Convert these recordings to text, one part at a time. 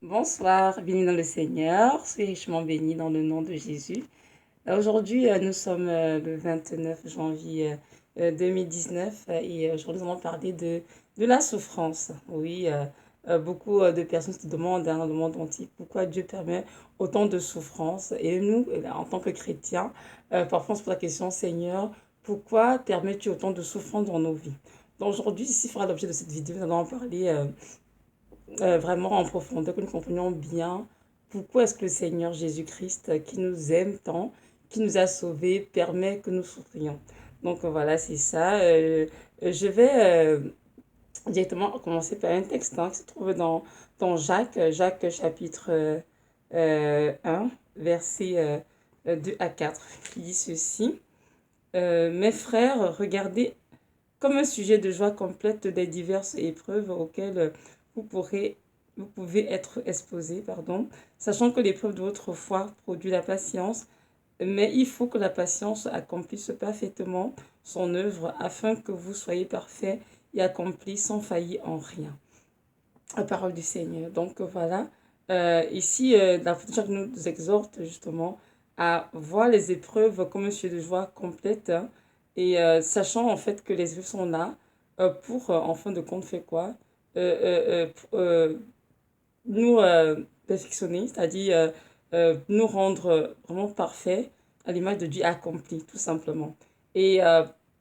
Bonsoir, bienvenue dans le Seigneur, soyez richement bénis dans le nom de Jésus. Aujourd'hui, nous sommes le 29 janvier 2019 et aujourd'hui, nous allons parler de la souffrance. Oui, beaucoup de personnes se demandent dans le monde entier pourquoi Dieu permet autant de souffrance. Et nous, en tant que chrétiens, parfois on se pose la question, Seigneur, pourquoi permets-tu autant de souffrance dans nos vies? Donc aujourd'hui, ici fera l'objet de cette vidéo, nous allons en parler vraiment en profondeur, que nous comprenions bien pourquoi est-ce que le Seigneur Jésus-Christ, qui nous aime tant, qui nous a sauvés, permet que nous souffrions. Donc voilà, c'est ça. Je vais directement commencer par un texte qui se trouve dans Jacques chapitre 1, versets 2 à 4, qui dit ceci. Mes frères, regardez comme un sujet de joie complète des diverses épreuves auxquelles vous pourrez, vous pouvez être exposés, sachant que l'épreuve de votre foi produit la patience, mais il faut que la patience accomplisse parfaitement son œuvre afin que vous soyez parfaits et accomplis sans faillir en rien. La parole du Seigneur. Donc voilà, ici, la Photoshop nous exhorte justement à voir les épreuves comme un sujet de joie complète, hein, et sachant en fait que les épreuves sont là pour, en fin de compte, faire quoi? Nous perfectionner, c'est-à-dire nous rendre vraiment parfaits à l'image de Dieu accompli, tout simplement. Et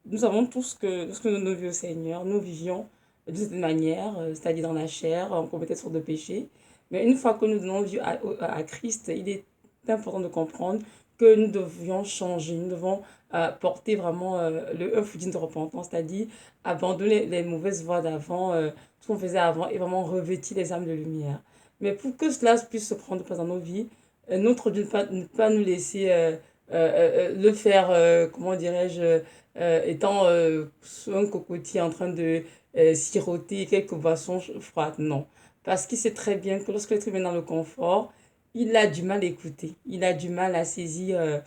nous avons tout ce que nous vivons au Seigneur, nous vivions de cette manière, c'est-à-dire dans la chair, en commettant sorte de péché. Mais une fois que nous donnons vie à Christ, il est important de comprendre que nous devions changer, nous devons porter vraiment un footing de repentance, c'est-à-dire abandonner les mauvaises voies d'avant, ce qu'on faisait avant, et vraiment revêtir les âmes de lumière. Mais pour que cela puisse se prendre place dans nos vies, notre Dieu ne peut pas nous laisser le faire, comment dirais-je, étant sur un cocotier en train de siroter quelques boissons froides. Non. Parce qu'il sait très bien que lorsque l'être humain est dans le confort, il a du mal à écouter. Il a du mal à saisir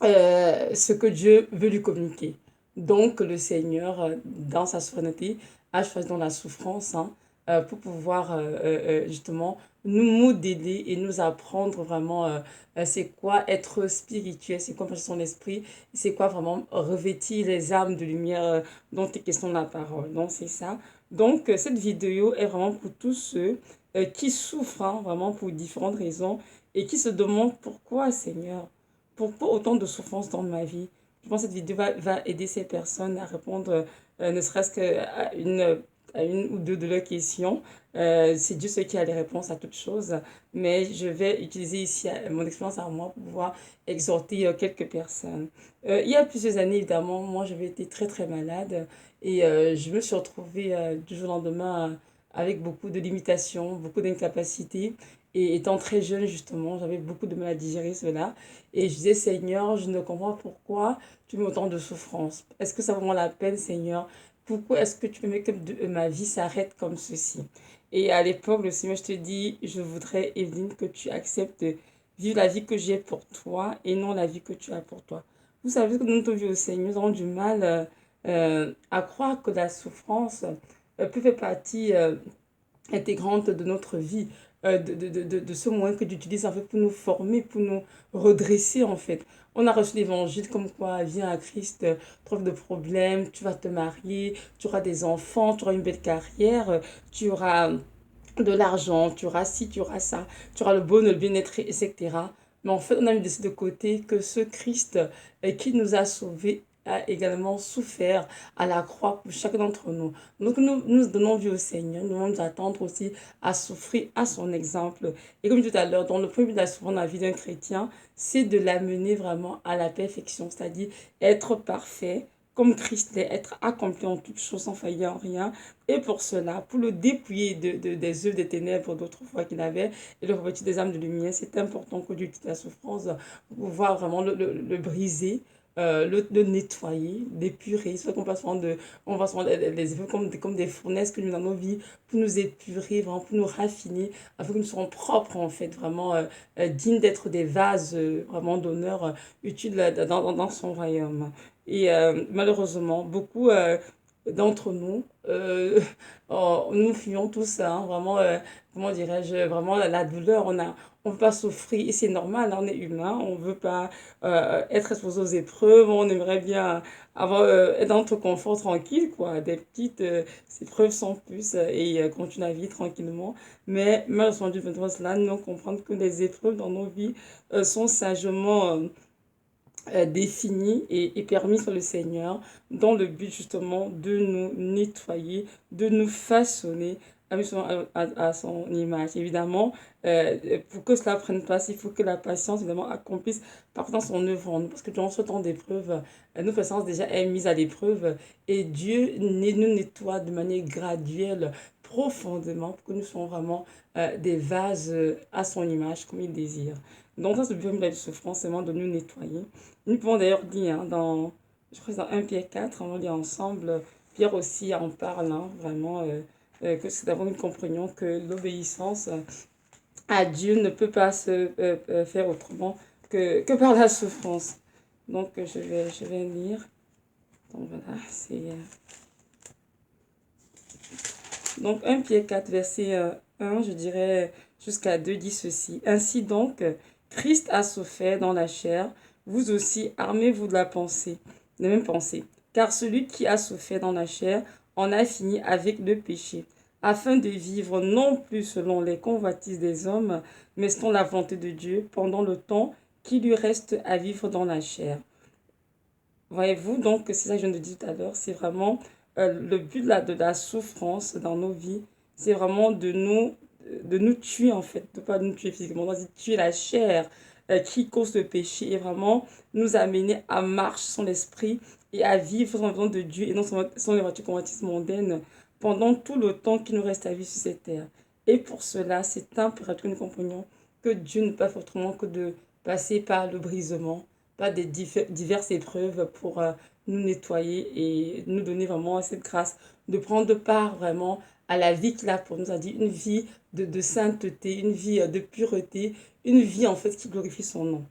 ce que Dieu veut lui communiquer. Donc, le Seigneur, dans sa souveraineté, a choisi dans la souffrance, hein, pour pouvoir justement nous modeler et nous apprendre vraiment c'est quoi être spirituel, c'est quoi marcher son esprit, c'est quoi vraiment revêtir les armes de lumière dont est question de la parole. Donc, c'est ça. Donc, cette vidéo est vraiment pour tous ceux qui souffrent, hein, vraiment pour différentes raisons et qui se demandent pourquoi, Seigneur, pourquoi autant de souffrance dans ma vie? Je pense que cette vidéo va aider ces personnes à répondre ne serait-ce à une ou deux de leurs questions. C'est Dieu seul qui a les réponses à toutes choses. Mais je vais utiliser ici mon expérience à moi pour pouvoir exhorter quelques personnes. Il y a plusieurs années, évidemment, moi j'avais été très très malade et je me suis retrouvée du jour au lendemain avec beaucoup de limitations, beaucoup d'incapacités. Et étant très jeune, justement, j'avais beaucoup de mal à digérer cela. Et je disais, Seigneur, je ne comprends pas pourquoi tu mets autant de souffrance. Est-ce que ça vaut vraiment la peine, Seigneur? Pourquoi est-ce que tu permets que ma vie s'arrête comme ceci? Et à l'époque, le Seigneur, je te dis, je voudrais, Evelyne, que tu acceptes de vivre la vie que j'ai pour toi et non la vie que tu as pour toi. Vous savez que dans notre vie au Seigneur, nous avons du mal à croire que la souffrance peut faire partie intégrante de notre vie, de ce moyen que Dieu utilise en fait pour nous former, pour nous redresser en fait. On a reçu l'évangile comme quoi, viens à Christ, trouve de problèmes, tu vas te marier, tu auras des enfants, tu auras une belle carrière, tu auras de l'argent, tu auras ci, tu auras ça, tu auras le bonheur, le bien-être, etc. Mais en fait, on a mis de côté que ce Christ qui nous a sauvés a également souffert à la croix pour chacun d'entre nous. Donc nous donnons vie au Seigneur, nous devons nous attendre aussi à souffrir à son exemple. Et comme tout à l'heure, dans le premier but de la souffrance dans la vie d'un chrétien, c'est de l'amener vraiment à la perfection, c'est-à-dire être parfait, comme Christ est, être accompli en toutes choses sans faillir en rien. Et pour cela, pour le dépouiller des œuvres des ténèbres d'autrefois qu'il avait et le revêtir des âmes de lumière, c'est important que Dieu quitte la souffrance pour pouvoir vraiment le briser, le nettoyer, l'épurer. C'est vrai qu'on passe souvent on va souvent les œuvres comme des fournaises que nous dans nos vies pour nous épurer, vraiment pour nous raffiner, afin que nous soyons propres en fait, vraiment dignes d'être des vases vraiment d'honneur utiles dans son royaume. Et malheureusement, beaucoup d'entre nous euh, nous fuyons tout ça, hein, vraiment, comment dirais-je, vraiment la douleur, on veut pas souffrir, et c'est normal, hein, on est humain, on veut pas être exposé aux épreuves, on aimerait bien avoir, être dans notre confort tranquille, quoi, des petites épreuves sans plus, et continuer la vie tranquillement. Mais malheureusement, Dieu veut cela, nous comprendre que les épreuves dans nos vies sont sagement définie et permise par le Seigneur dans le but justement de nous nettoyer, de nous façonner à son image. Évidemment, pour que cela prenne place, il faut que la patience évidemment accomplisse parfois son œuvre en nous. Parce que durant ce temps d'épreuve, notre patience déjà est mise à l'épreuve et Dieu nous nettoie de manière graduelle, profondément, pour que nous soyons vraiment des vases à son image comme il désire. Donc ça, c'est le but de la souffrance, c'est vraiment de nous nettoyer. Nous pouvons d'ailleurs dire, hein, je crois que c'est dans 1 Pierre 4, on va lire ensemble, Pierre aussi en parle, hein, vraiment, que c'est d'avoir une compréhension que l'obéissance à Dieu ne peut pas se faire autrement que par la souffrance. Donc je vais lire. Donc voilà, c'est... Donc 1 Pierre 4, verset 1, je dirais jusqu'à 2 dit ceci. Ainsi donc, Christ a souffert dans la chair, vous aussi armez-vous de la pensée, de la même pensée. Car celui qui a souffert dans la chair en a fini avec le péché, afin de vivre non plus selon les convoitises des hommes, mais selon la volonté de Dieu, pendant le temps qui lui reste à vivre dans la chair. Voyez-vous, donc, c'est ça que je viens de dire tout à l'heure, c'est vraiment le but de la souffrance dans nos vies, c'est vraiment de nous tuer en fait, de pas nous tuer physiquement, on dit tuer la chair qui cause le péché et vraiment nous amener à marcher sans l'esprit et à vivre sans le de Dieu et non sans les voitures convoitises mondaines pendant tout le temps qui nous reste à vivre sur cette terre. Et pour cela, c'est impératif que nous comprenions que Dieu ne peut pas faire autrement que de passer par le brisement, pas des diverses épreuves pour nous nettoyer et nous donner vraiment cette grâce de prendre part vraiment à la vie qu'il a pour nous, a dit une vie de sainteté, une vie de pureté, une vie en fait qui glorifie son nom.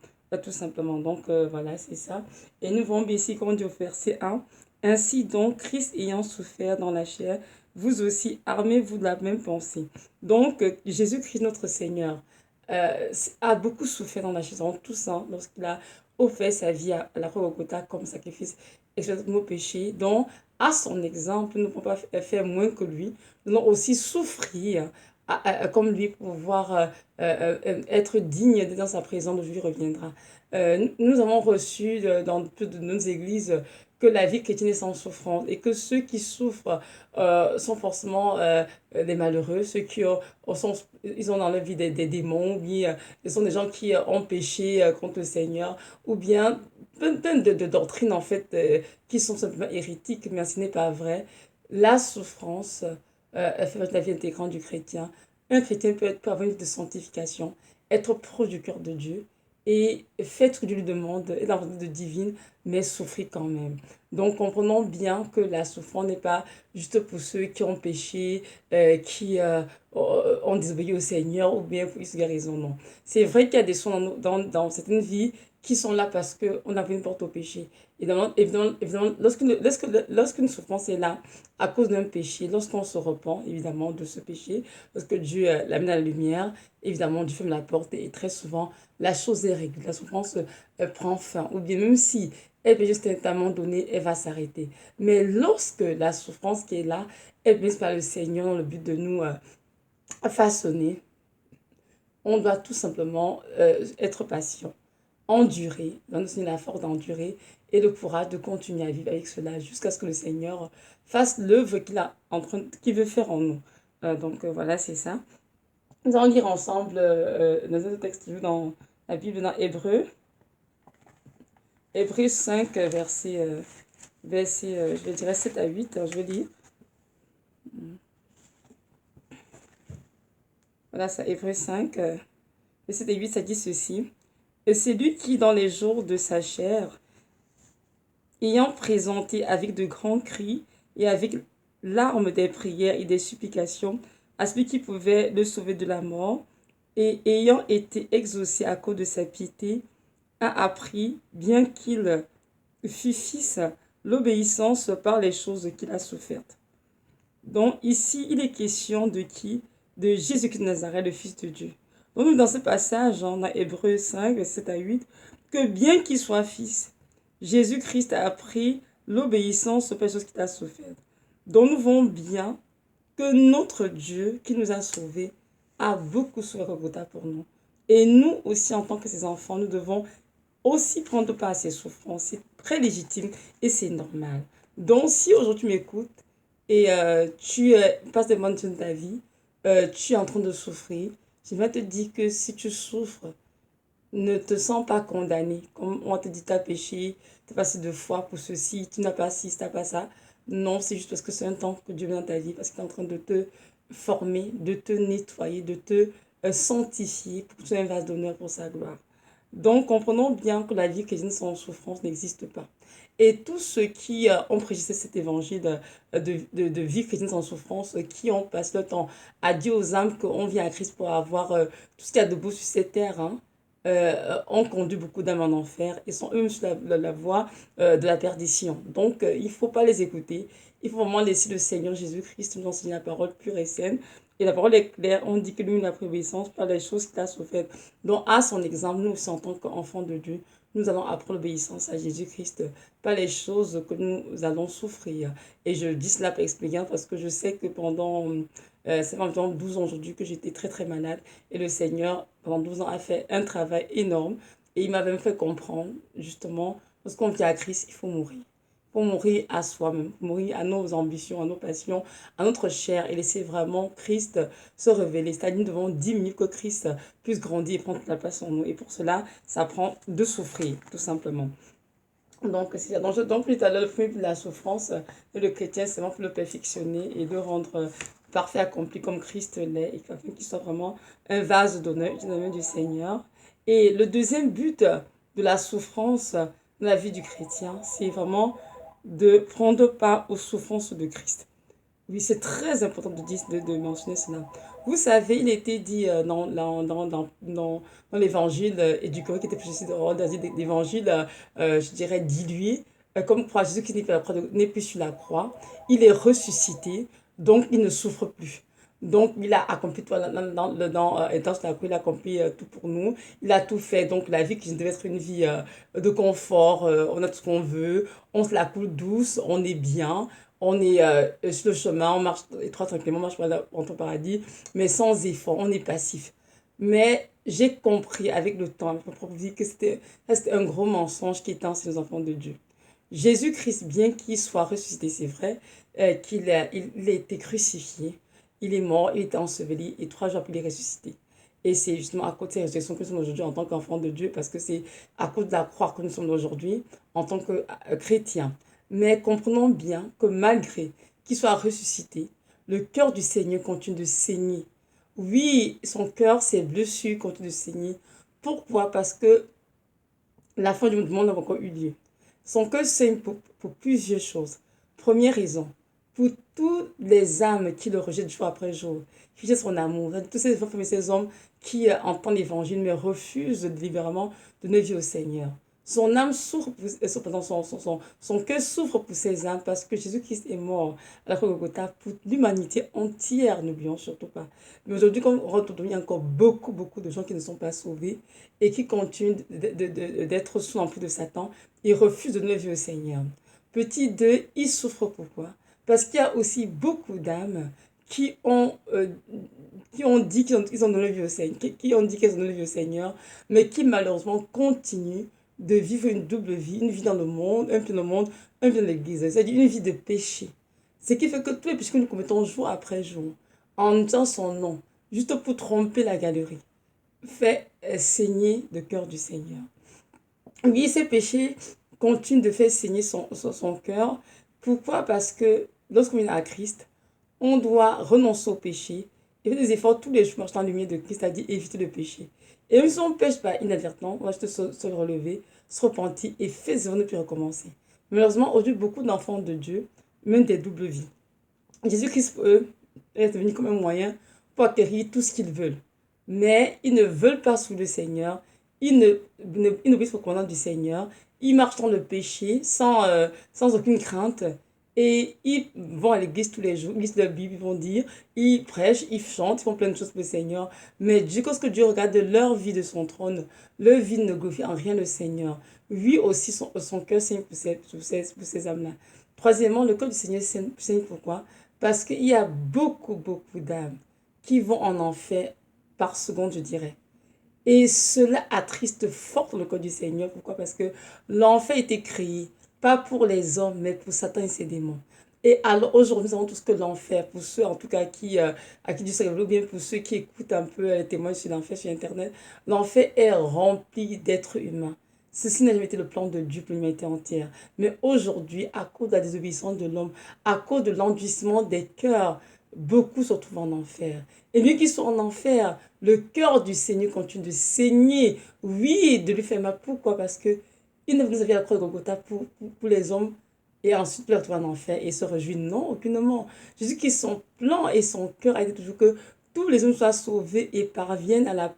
Tout simplement. Donc voilà, c'est ça. Et nous voyons bien ici, comme on dit au verset 1, ainsi donc, Christ ayant souffert dans la chair, vous aussi armez-vous de la même pensée. Donc, Jésus-Christ, notre Seigneur, a beaucoup souffert dans la chair, en tout ça, lorsqu'il a offert sa vie à la croix au Golgotha comme sacrifice expiatoire pour nos péchés. Donc, à son exemple, nous ne pouvons pas faire moins que lui. Nous devons aussi souffrir comme lui pour pouvoir être digne d'être dans sa présence, de lui reviendra. Nous avons reçu dans peu de nos églises que la vie chrétienne est sans souffrance et que ceux qui souffrent sont forcément des malheureux, ceux qui ils ont dans leur vie des démons, oui, ce sont des gens qui ont péché contre le Seigneur, ou bien plein de doctrines en fait qui sont simplement hérétiques, mais ce n'est pas vrai. La souffrance fait partie de la vie intégrante du chrétien. Un chrétien peut avoir une vie de sanctification, être proche du cœur de Dieu et faire ce que Dieu lui demande et la volonté de divine, mais souffrir quand même. Donc comprenons bien que la souffrance n'est pas juste pour ceux qui ont péché, qui ont désobéi au Seigneur ou bien pour une guérison, non. C'est vrai qu'il y a des soins dans certaines vies qui sont là parce qu'on a vu une porte au péché. Évidemment, lorsqu'une souffrance est là à cause d'un péché, lorsqu'on se repent évidemment de ce péché, lorsque Dieu l'amène à la lumière, évidemment Dieu ferme la porte et très souvent la chose est réglée, la souffrance prend fin. Ou bien même si elle peut juste à un moment donné, elle va s'arrêter. Mais lorsque la souffrance qui est là est mise par le Seigneur dans le but de nous façonner, on doit tout simplement être patient, endurer, donner la force d'endurer et le courage de continuer à vivre avec cela jusqu'à ce que le Seigneur fasse l'œuvre qu'il veut faire en nous. Donc voilà, c'est ça. Nous allons lire ensemble dans un texte lu dans la Bible dans Hébreu. Hébreu 5, je vais dire 7 à 8, alors je vais lire. Voilà, ça, Hébreu 5, verset 8, ça dit ceci. Et c'est lui qui, dans les jours de sa chair, ayant présenté avec de grands cris et avec larmes des prières et des supplications à celui qui pouvait le sauver de la mort, et ayant été exaucé à cause de sa piété, a appris, bien qu'il fût fils, l'obéissance par les choses qu'il a souffertes. Donc ici, il est question de qui? De Jésus-Christ de Nazareth, le Fils de Dieu. Donc dans ce passage, dans Hébreux 5, verset 7 à 8, que bien qu'il soit fils, Jésus-Christ a appris l'obéissance aux choses qu'il a souffert. Donc nous voyons bien que notre Dieu qui nous a sauvés a beaucoup souffert au Golgotha pour nous. Et nous aussi, en tant que ses enfants, nous devons aussi prendre part à ses souffrances. C'est très légitime et c'est normal. Donc, si aujourd'hui tu m'écoutes et tu passes des moments de ta vie, tu es en train de souffrir, je vais te dire que si tu souffres, ne te sens pas condamné. Comme on te dit, tu as péché, tu as passé 2 fois pour ceci, tu n'as pas ci, tu n'as pas ça. Non, c'est juste parce que c'est un temps que Dieu met dans ta vie, parce qu'il est en train de te former, de te nettoyer, de te sanctifier pour que tu sois un vase d'honneur pour sa gloire. Donc, comprenons bien que la vie chrétienne sans souffrance n'existe pas. Et tous ceux qui ont prêché cet évangile de vie chrétienne sans souffrance, qui ont passé le temps à dire aux âmes qu'on vient à Christ pour avoir tout ce qu'il y a de beau sur cette terre, hein, ont conduit beaucoup d'âmes en enfer et sont eux sur la voie de la perdition. Donc, il ne faut pas les écouter. Il faut vraiment laisser le Seigneur Jésus-Christ nous enseigner la parole pure et saine. Et la parole est claire. On dit que lui, la préobéissance par les choses qu'il a souffert. Donc, à son exemple, nous aussi, en tant qu'enfants de Dieu, nous allons apprendre l'obéissance à Jésus-Christ, pas les choses que nous allons souffrir. Et je dis cela par expérience parce que je sais que pendant, c'est environ 12 ans aujourd'hui que j'étais très très malade. Et le Seigneur, pendant 12 ans, a fait un travail énorme. Et il m'a même fait comprendre, justement, lorsqu'on vient à Christ, il faut mourir. Pour mourir à soi-même, mourir à nos ambitions, à nos passions, à notre chair et laisser vraiment Christ se révéler. C'est-à-dire, nous devons diminuer que Christ puisse grandir et prendre la place en nous. Et pour cela, ça prend de souffrir, tout simplement. Donc, c'est ça. Donc, tout à l'heure, le fruit de la souffrance, le chrétien, c'est vraiment pour le perfectionner et de rendre parfait, accompli comme Christ l'est, et afin qu'il soit vraiment un vase d'honneur du Seigneur. Et le deuxième but de la souffrance dans la vie du chrétien, c'est vraiment de prendre part aux souffrances de Christ. Oui, c'est très important de mentionner cela. Vous savez, il était dit dans l'évangile édulcoré qui était plus dans l'évangile, je dirais, dilué, comme quoi Jésus qui n'est plus sur la croix, il est ressuscité, donc il ne souffre plus. Donc, il a accompli tout étant sur la croix, il a accompli tout pour nous. Il a tout fait. Donc, la vie qui devait être une vie de confort, on a tout ce qu'on veut, on se la coule douce, on est bien. On est sur le chemin, on marche étroit tranquillement, on marche entre le paradis, mais sans effort, on est passif. Mais j'ai compris avec le temps, avec ma propre vie, que c'était un gros mensonge qui était enseigné aux enfants de Dieu. Jésus-Christ, bien qu'il soit ressuscité, c'est vrai, il a été crucifié, il est mort, il était enseveli, et 3 jours après, il est ressuscité. Et c'est justement à cause de cette résurrection que nous sommes aujourd'hui en tant qu'enfants de Dieu, parce que c'est à cause de la croix que nous sommes aujourd'hui en tant que chrétiens. Mais comprenons bien que malgré qu'il soit ressuscité, le cœur du Seigneur continue de saigner. Oui, son cœur, ses blessures continuent de saigner. Pourquoi? Parce que la fin du monde n'a pas encore eu lieu. Son cœur saigne pour plusieurs choses. Première raison, pour toutes les âmes qui le rejettent jour après jour, qui rejettent son amour, tous ces femmes et ces hommes qui entendent l'évangile mais refusent délibérément de donner vie au Seigneur. Son âme souffre, son cœur souffre pour ces âmes parce que Jésus-Christ est mort à la croix de Golgotha pour l'humanité entière, n'oublions surtout pas. Mais aujourd'hui, comme on retrouve, il y a encore beaucoup, beaucoup de gens qui ne sont pas sauvés et qui continuent d'être sous l'emprise de Satan et refusent de donner vie au Seigneur. Petit 2, ils souffrent pourquoi? Parce qu'il y a aussi beaucoup d'âmes qui ont dit qu'ils ont donné vie au Seigneur, qui ont dit qu'ils ont donné vie au Seigneur, mais qui malheureusement continuent de vivre une double vie, une vie dans le monde, un peu dans le monde, un peu dans l'église. C'est-à-dire une vie de péché. Ce qui fait que tous les péchés que nous commettons jour après jour, en disant son nom, juste pour tromper la galerie, fait saigner le cœur du Seigneur. Oui, ces péchés continuent de faire saigner son cœur. Pourquoi? Parce que lorsqu'on vient à Christ, on doit renoncer au péché et faire des efforts tous les jours, marcher dans la lumière de Christ, c'est-à-dire éviter le péché. Et même si on pêche pas inadvertement, on va juste se relever, se repentir et faire zéro puis recommencer. Malheureusement, aujourd'hui, beaucoup d'enfants de Dieu mènent des doubles vies. Jésus-Christ, pour eux, est devenu comme un moyen pour acquérir tout ce qu'ils veulent. Mais ils ne veulent pas suivre le Seigneur. Ils n'obéissent pas au commandement du Seigneur. Ils marchent dans le péché sans aucune crainte. Et ils vont à l'église tous les jours, ils lisent la Bible, ils vont dire, ils prêchent, ils chantent, ils font plein de choses pour le Seigneur. Mais Dieu, lorsque Dieu regarde leur vie de son trône, leur vie ne glorifie en rien le Seigneur. Lui aussi, son cœur saigne pour ces âmes-là. Troisièmement, le cœur du Seigneur saigne pourquoi? Parce qu'il y a beaucoup d'âmes qui vont en enfer par seconde, je dirais. Et cela attriste fort le cœur du Seigneur. Pourquoi? Parce que l'enfer a été créé, pas pour les hommes, mais pour Satan et ses démons. Et alors aujourd'hui, nous savons tous que l'enfer, pour ceux en tout cas à qui Dieu s'est révélé, ou bien pour ceux qui écoutent un peu les témoignages sur l'enfer sur Internet, l'enfer est rempli d'êtres humains. Ceci n'a jamais été le plan de Dieu pour l'humanité entière. Mais aujourd'hui, à cause de la désobéissance de l'homme, à cause de l'endurcissement des cœurs, beaucoup se retrouvent en enfer. Et lui qui sont en enfer, le cœur du Seigneur continue de saigner. Oui, de lui faire mal. Pourquoi? Parce que il ne nous avait à la croix de Golgotha pour les hommes et ensuite leur retrouver en enfer et se réjouir. Non, aucunement. Jésus qui son plan et son cœur a dit toujours que tous les hommes soient sauvés et parviennent à la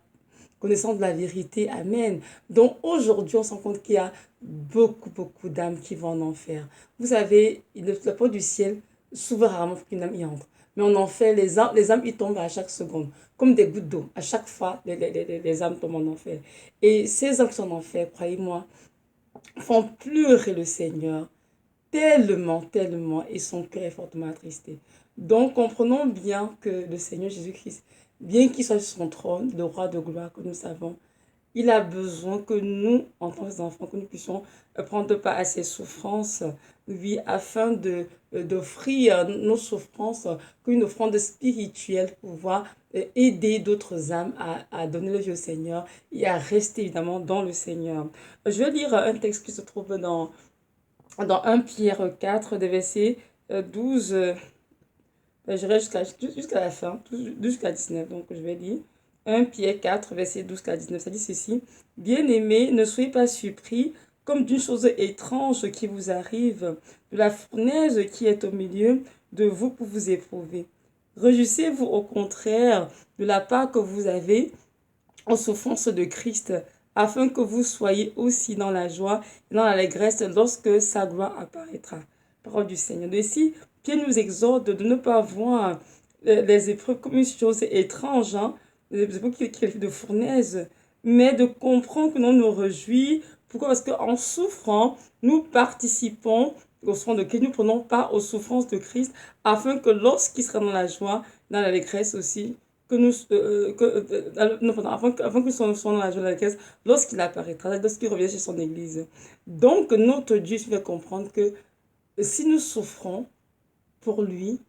connaissance de la vérité. Amen. Donc aujourd'hui, on se rend compte qu'il y a beaucoup d'âmes qui vont en enfer. Vous savez, la porte du ciel s'ouvre rarement pour qu'une âme y entre. Mais en enfer, les âmes y tombent à chaque seconde, comme des gouttes d'eau. À chaque fois, les âmes tombent en enfer. Et ces âmes qui sont en enfer, croyez-moi, font pleurer le Seigneur tellement, et son cœur est fortement attristé. Donc, comprenons bien que le Seigneur Jésus-Christ, bien qu'il soit sur son trône, le roi de gloire que nous savons, il a besoin que nous, en tant qu'enfants, que nous puissions prendre part à ses souffrances, oui, afin d'offrir nos souffrances comme une offrande spirituelle pour pouvoir aider d'autres âmes à donner le vie au Seigneur et à rester évidemment dans le Seigneur. Je vais lire un texte qui se trouve dans 1 Pierre 4, des versets 12, j'irai jusqu'à la fin, jusqu'à 19. Donc, je vais lire 1 Pierre 4, verset 12 à 19. Ça dit ceci. Bien-aimés, ne soyez pas surpris comme d'une chose étrange qui vous arrive, de la fournaise qui est au milieu de vous pour vous éprouver. Réjouissez-vous au contraire de la part que vous avez en souffrance de Christ, afin que vous soyez aussi dans la joie et dans l'allégresse lorsque sa gloire apparaîtra. Parole du Seigneur. De ici, Pierre nous exhorte de ne pas voir les épreuves comme une chose étrange, hein, les épreuves qui qualifient de fournaise, mais de comprendre que l'on nous réjouit. Pourquoi? Parce qu'en souffrant, nous participons au soin de Christ, nous prenons part aux souffrances de Christ, afin que lorsqu'il sera dans la joie, dans l'allégresse aussi, que nous, non, pardon, avant que nous soyons dans la joie de la caisse, lorsqu'il apparaîtra, lorsqu'il revient chez son église. Donc, notre Dieu fait comprendre que si nous souffrons pour lui,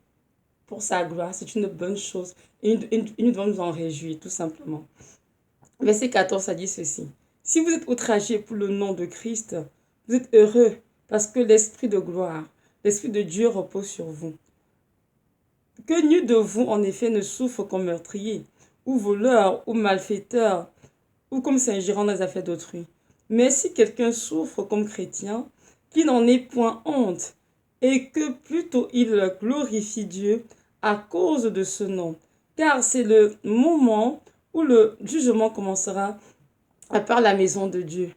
pour sa gloire, c'est une bonne chose. Et nous devons nous en réjouir, tout simplement. Verset 14, ça dit ceci. Si vous êtes outragés pour le nom de Christ, vous êtes heureux parce que l'Esprit de gloire, l'Esprit de Dieu repose sur vous. Que nul de vous, en effet, ne souffre comme meurtrier, ou voleur, ou malfaiteur, ou comme s'ingérant dans les affaires d'autrui. Mais si quelqu'un souffre comme chrétien, qu'il n'en ait point honte, et que plutôt il glorifie Dieu à cause de ce nom. Car c'est le moment où le jugement commencera par la maison de Dieu.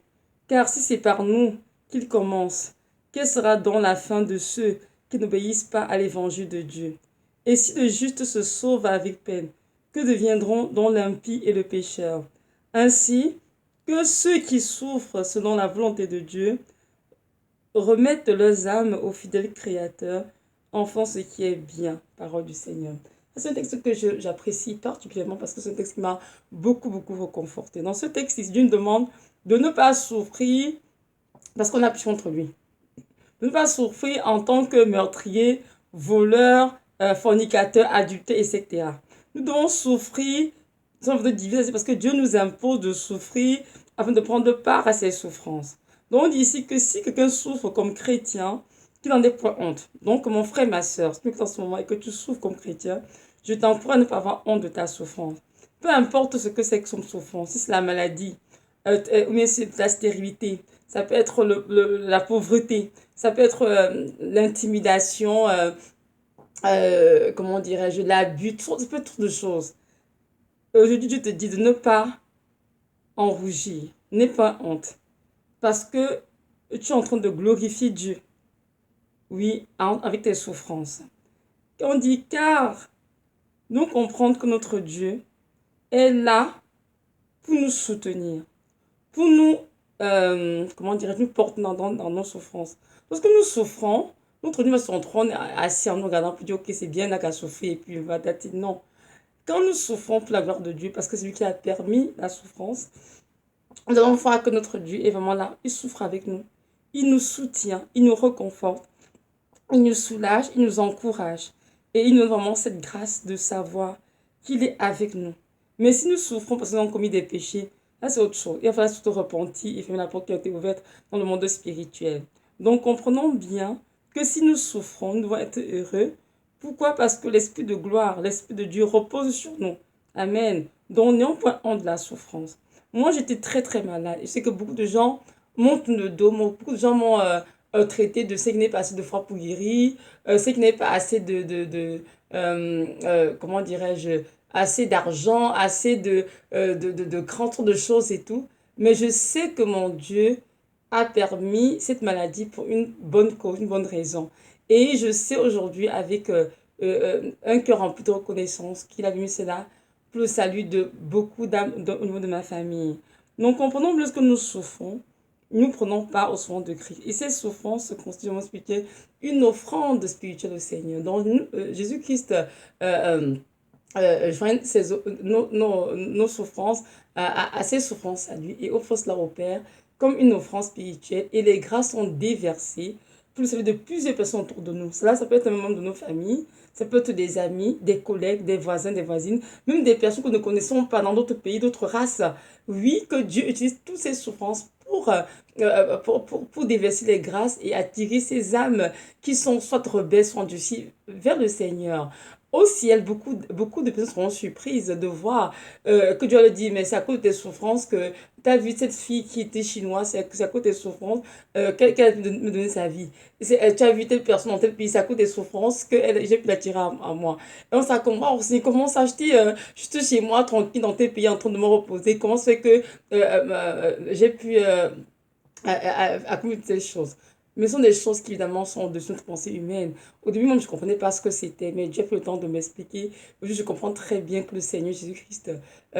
Car si c'est par nous qu'il commence, quelle sera donc la fin de ceux qui n'obéissent pas à l'évangile de Dieu? Et si le juste se sauve avec peine, que deviendront donc l'impie et le pécheur? Ainsi que ceux qui souffrent selon la volonté de Dieu remettent leurs âmes au fidèle Créateur, en font ce qui est bien. Parole du Seigneur. C'est un texte que j'apprécie particulièrement parce que c'est un texte qui m'a beaucoup reconforté. Dans ce texte, Dieu nous demande de ne pas souffrir parce qu'on a péché contre lui. De ne pas souffrir en tant que meurtrier, voleur, fornicateur, adultère, etc. Nous devons souffrir sans de diviser, parce que Dieu nous impose de souffrir afin de prendre part à ses souffrances. Donc on dit ici que si quelqu'un souffre comme chrétien, qu'il n'en ait point honte. Donc mon frère, ma soeur, si tu es en ce moment et que tu souffres comme chrétien, je t'encourage à ne pas avoir honte de ta souffrance. Peu importe ce que c'est que son souffrance, si c'est la maladie, ou bien c'est la stérilité, ça peut être la pauvreté, ça peut être l'intimidation, comment dirais-je, l'abus, ça peut être trop de choses. Aujourd'hui, Dieu te dit de ne pas en rougir, n'aie pas honte, parce que tu es en train de glorifier Dieu. oui, avec tes souffrances. On dit car nous comprendre que notre Dieu est là pour nous soutenir, pour nous, comment dirais-je, nous porter dans nos souffrances. Lorsque nous souffrons, notre Dieu va sur son trône assis en nous regardant pour dire, ok, c'est bien, là qu'à souffrir, et puis il va dater. Non. Quand nous souffrons pour la gloire de Dieu, parce que c'est lui qui a permis la souffrance, nous allons voir que notre Dieu est vraiment là. Il souffre avec nous. Il nous soutient, il nous réconforte, il nous soulage, il nous encourage. Et il nous donne vraiment cette grâce de savoir qu'il est avec nous. Mais si nous souffrons parce que nous avons commis des péchés, là c'est autre chose. Il va falloir surtout repentir et fermer la porte qui a été ouverte dans le monde spirituel. Donc comprenons bien que si nous souffrons, nous devons être heureux. Pourquoi? Parce que l'Esprit de gloire, l'Esprit de Dieu repose sur nous. Amen. Donc n'ayons point honte de la souffrance. Moi j'étais très très malade. Je sais que beaucoup de gens montent le dos, beaucoup de gens m'ont traité de ce qui n'est pas assez de foi pour guérir, ce qui n'est pas assez comment dirais-je, assez d'argent, assez de grands tours de choses et tout. Mais je sais que mon Dieu a permis cette maladie pour une bonne cause, une bonne raison. Et je sais aujourd'hui avec un cœur rempli de reconnaissance qu'il a mis cela pour le salut de beaucoup d'âmes au niveau de ma famille. Donc comprenons bien ce que nous souffrons. Nous prenons part aux souffrances de Christ. Et ces souffrances se constituent, je vais m'expliquer, une offrande spirituelle au Seigneur. Donc Jésus-Christ joignent nos souffrances à ses souffrances à lui et offre cela au Père comme une offrande spirituelle. Et les grâces sont déversées pour le salut de plusieurs personnes autour de nous. Cela, ça peut être un membre de nos familles, ça peut être des amis, des collègues, des voisins, des voisines, même des personnes que nous ne connaissons pas dans d'autres pays, d'autres races. Oui, que Dieu utilise toutes ces souffrances pour déverser les grâces et attirer ces âmes qui sont soit rebelles, soit endurcies vers le Seigneur. Au ciel, beaucoup de personnes seront surprises de voir que Dieu leur dit, mais c'est à cause de tes souffrances que tu as vu cette fille qui était chinoise, c'est à cause de tes souffrances qu'elle a pu me donner sa vie. Tu as vu telle personne dans tel pays, c'est à cause des souffrances que j'ai pu l'attirer à moi. Et on s'accommode aussi, comment s'acheter juste chez moi, tranquille, dans tel pays, en train de me reposer. Comment ça fait que j'ai pu accomplir telle chose. Mais ce sont des choses qui, évidemment, sont au-dessus de notre pensée humaine. Au début, même, je ne comprenais pas ce que c'était, mais Dieu a pris le temps de m'expliquer. Aujourd'hui, je comprends très bien que le Seigneur Jésus-Christ,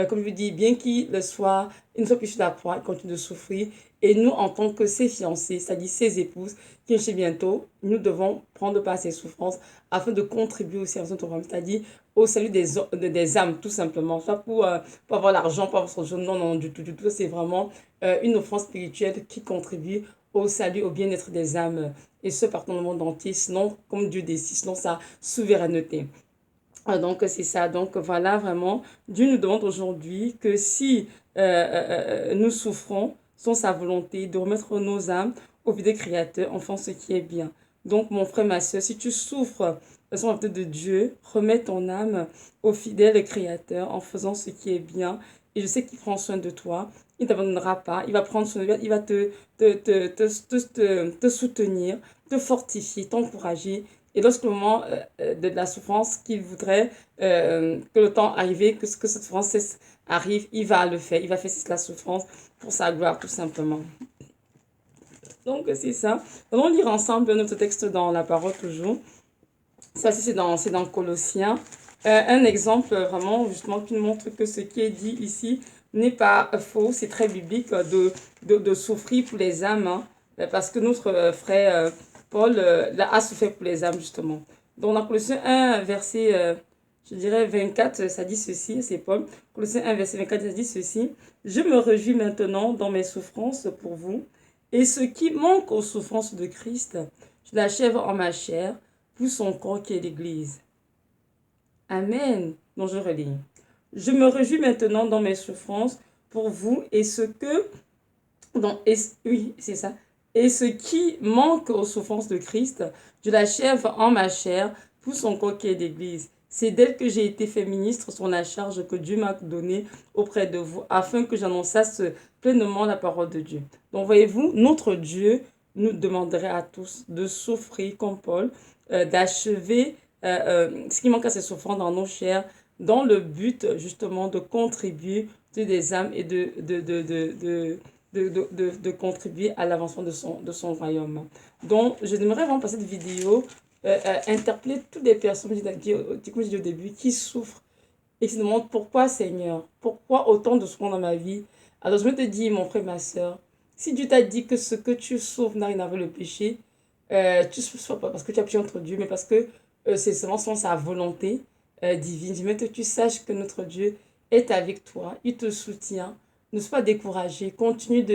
comme je dis, bien qu'il le soit, il ne soit plus sur la croix, il continue de souffrir. Et nous, en tant que ses fiancés, c'est-à-dire ses épouses, qui chez bientôt, nous devons prendre part à ses souffrances afin de contribuer aussi à notre royaume, c'est-à-dire au salut des âmes, tout simplement. Pas pour avoir l'argent, pas pour son jeu, non, non, du tout, du tout. C'est vraiment une offrande spirituelle qui contribue au salut, au bien-être des âmes, et ce partout dans le monde entier, sinon comme Dieu décide, sinon sa souveraineté. Donc c'est ça, donc voilà vraiment, Dieu nous demande aujourd'hui que si nous souffrons, sans sa volonté de remettre nos âmes au fidèle Créateur, en faisant ce qui est bien. Donc mon frère, ma soeur, si tu souffres sans la volonté de Dieu, remets ton âme au fidèle Créateur en faisant ce qui est bien. Et je sais qu'il prend soin de toi, il ne t'abandonnera pas, il va prendre soin de toi, il va te soutenir, te fortifier, t'encourager. Et lorsque le moment de la souffrance qu'il voudrait que le temps arrive, que cette souffrance arrive, il va le faire. Il va faire cesser la souffrance pour sa gloire, tout simplement. Donc, c'est ça. Allons lire ensemble notre texte dans la parole toujours. Ça, c'est dans Colossiens. Un exemple vraiment, justement, qui nous montre que ce qui est dit ici n'est pas faux. C'est très biblique de souffrir pour les âmes. Hein, parce que notre frère Paul a souffert pour les âmes, justement. Donc, dans Colossiens 1, verset, je dirais 24, ça dit ceci, c'est Paul. Colossiens 1, verset 24, ça dit ceci. Je me réjouis maintenant dans mes souffrances pour vous. Et ce qui manque aux souffrances de Christ, je l'achève en ma chair pour son corps qui est l'Église. Amen. Donc je relis. Je me réjouis maintenant dans mes souffrances pour vous et ce que... oui, c'est ça. Et ce qui manque aux souffrances de Christ, je l'achève en ma chair pour son corps qui est l'Église. C'est d'elle que j'ai été fait ministre sur la charge que Dieu m'a donnée auprès de vous, afin que j'annonçasse pleinement la parole de Dieu. Donc voyez-vous, notre Dieu nous demanderait à tous de souffrir comme Paul, d'achever ce qui manque à ses souffrances dans nos chairs, dans le but justement de contribuer des âmes et de contribuer à l'avancement de son royaume. Donc, je aimerais vraiment passer cette vidéo, interpeller toutes les personnes, comme je dis au début, qui souffrent et qui se demandent pourquoi, Seigneur, pourquoi autant de souffrance dans ma vie. Alors, je me te dis, mon frère, ma soeur, si Dieu t'a dit que ce que tu souffres n'a rien à voir avec le péché, tu ne souffres pas parce que tu as péché entre Dieu, mais parce que c'est seulement selon sa volonté divine. Je veux que tu saches que notre Dieu est avec toi, il te soutient. Ne sois pas découragé, continue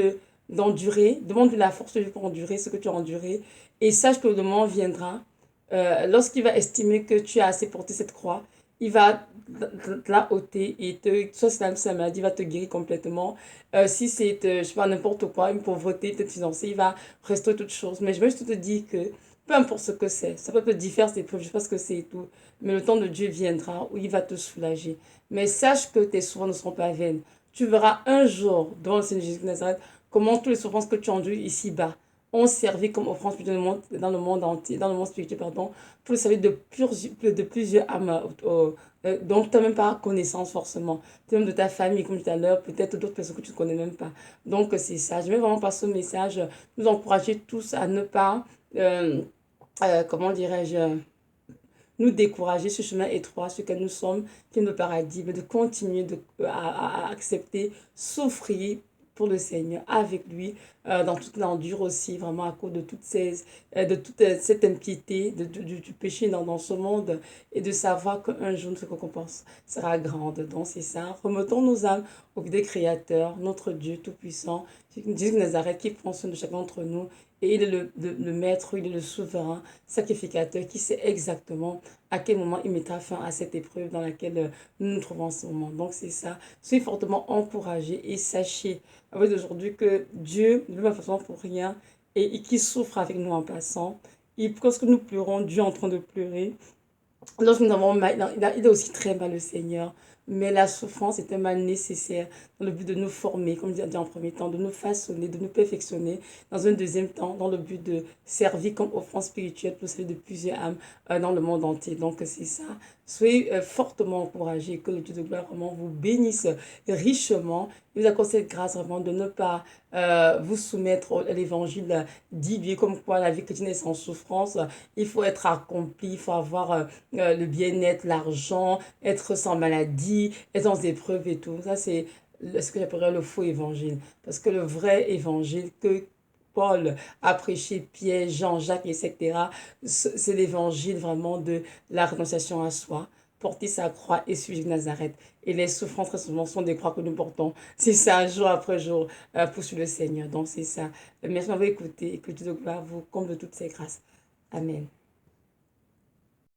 d'endurer, demande de la force de Dieu pour endurer ce que tu as enduré et sache que le moment viendra, lorsqu'il va estimer que tu as assez porté cette croix, il va te la ôter et soit c'est la maladie, il va te guérir complètement. Si c'est, je sais pas, n'importe quoi, une pauvreté, peut-être financière, il va restaurer toutes choses. Mais je veux juste te dire que peu importe ce que c'est, ça peut être différentes épreuves, je sais pas ce que c'est et tout, mais le temps de Dieu viendra où il va te soulager. Mais sache que tes souffrances ne seront pas vaines. Tu verras un jour, devant le Seigneur Jésus de Nazareth, comment toutes les souffrances que tu as endures ici-bas ont servi comme offrande spirituelle dans le monde entier, dans le monde spirituel, pardon, pour le servir de plusieurs âmes. Donc, tu n'as même pas connaissance forcément. Tu es même de ta famille, comme tout à l'heure, peut-être d'autres personnes que tu ne connais même pas. Donc, c'est ça. Je vais vraiment passer ce message, nous encourager tous à ne pas, comment dirais-je, nous décourager ce chemin étroit sur lequel nous sommes, qui est le paradis, mais de continuer à accepter, souffrir pour le Seigneur, avec lui, dans toute l'endure aussi, vraiment à cause de toute cette impiété, du péché dans ce monde, et de savoir qu'un jour notre récompense sera grande. Donc c'est ça, remettons nos âmes au des créateurs, notre Dieu Tout-Puissant, Jésus de Nazareth, qui prend soin de chacun d'entre nous, et il est le maître, il est le souverain, sacrificateur, qui sait exactement à quel moment il mettra fin à cette épreuve dans laquelle nous nous trouvons en ce moment. Donc c'est ça. Soyez fortement encouragés et sachez avec aujourd'hui que Dieu ne veut pas façon pour rien et qui souffre avec nous en passant. Et lorsque nous pleurons, Dieu est en train de pleurer. Lorsque nous avons mal, il a aussi très mal le Seigneur. Mais la souffrance est un mal nécessaire dans le but de nous former, comme je l'ai dit en premier temps, de nous façonner, de nous perfectionner. Dans un deuxième temps, dans le but de servir comme offrande spirituelle pour servir de plusieurs âmes dans le monde entier. Donc c'est ça. Soyez fortement encouragés, que le Dieu de gloire vraiment vous bénisse richement. Il vous accorde cette grâce vraiment de ne pas vous soumettre à l'évangile dit comme quoi la vie chrétienne est sans souffrance. Il faut être accompli, il faut avoir le bien-être, l'argent, être sans maladie, être sans épreuves et tout. Ça, c'est ce que j'appellerais le faux évangile. Parce que le vrai évangile que Paul a prêché, Pierre, Jean, Jacques, etc., c'est l'évangile vraiment de la renonciation à soi, porter sa croix et suivre Nazareth. Et les souffrances, très souvent, sont des croix que nous portons. C'est ça, jour après jour, pour suivre le Seigneur. Donc, c'est ça. Merci d'avoir écouté et que Dieu de gloire vous comble de toutes ses grâces. Amen.